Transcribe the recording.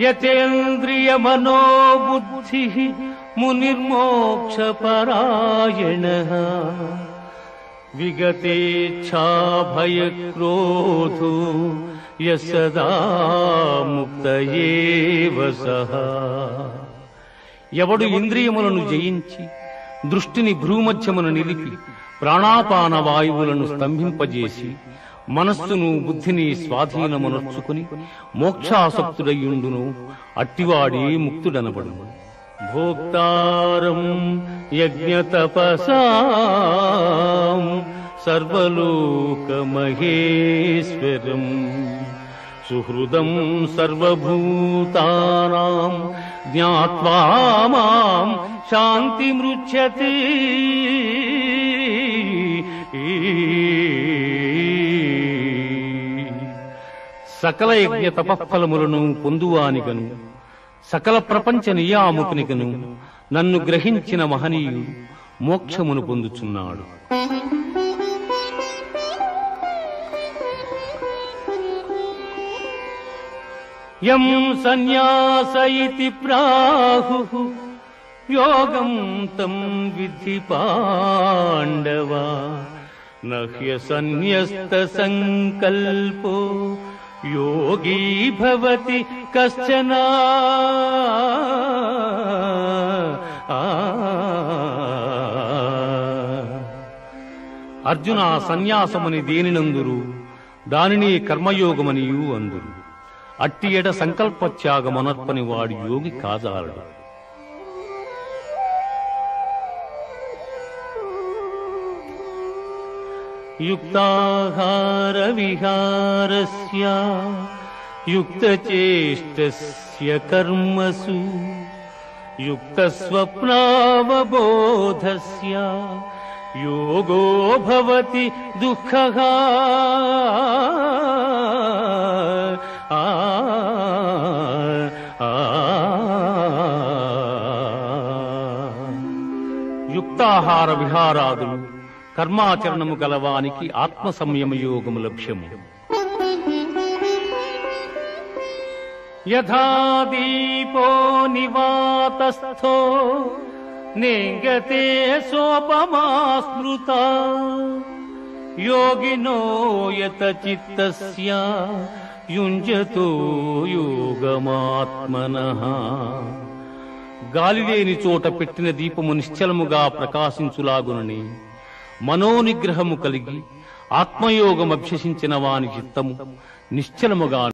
యతేంద్రియ మనోబుద్ధి మునిర్మోక్షపరాయణః విగతేచ్ఛాభయక్రోధో యసదా ముక్త ఏవ సః. ఎవడు ఇంద్రియములను జయించి దృష్టిని భ్రూమధ్యమున నిలిపి ప్రాణాపాన వాయువులను స్తంభింపజేసి మనస్సును బుద్ధిని స్వాధీనమునర్చుకుని మోక్షాసక్తుడయ్యుండును అట్టివాడి ముక్తుడనబడును. భోక్తారం యజ్ఞతపసాం సర్వలోకమహేశ్వరం సుహృదం సర్వభూతానాం జ్ఞాత్వా మాం శాంతిమృచ్యతే. సకల యజ్ఞ తపఫలములను పొందువానిగను సకల ప్రపంచ నియామకునిగను నన్ను గ్రహించిన మహనీయుడు మోక్షమును పొందుచున్నాడు. యం సన్యాస ఇతి ప్రాహుః యోగం తం విద్ధి పాండవ నహ్య సన్యస్త సంకల్పో యోగీ భవతి కశ్చన. అర్జున, సన్యాసమని దేనినందురు, దానిని కర్మయోగమనియు అందురు. అట్టి ఎడ సంకల్పత్యాగమనర్పని వాడు యోగి కాజాలడు. యుక్తాహార విహారస్య యుక్తచేష్టస్య కర్మసు యుక్తస్వప్నావబోధస్య యోగో భవతి దుఃఖః. యుక్తాహార విహారాదులు కర్మాచరణము గలవానికి ఆత్మ సంయమ యోగము లక్ష్యము. యథా దీపో నివాతస్థో నేంగతే సోపమా స్మృతా యోగినో యత చిత్తస్య యుంజతో యోగమాత్మనః. గాలిలేని చోట పెట్టిన దీపము నిశ్చలముగా ప్రకాశించులాగునని మనోనిగ్రహము కలిగి ఆత్మయోగమభ్యసించిన వాని చిత్తము నిశ్చలముగా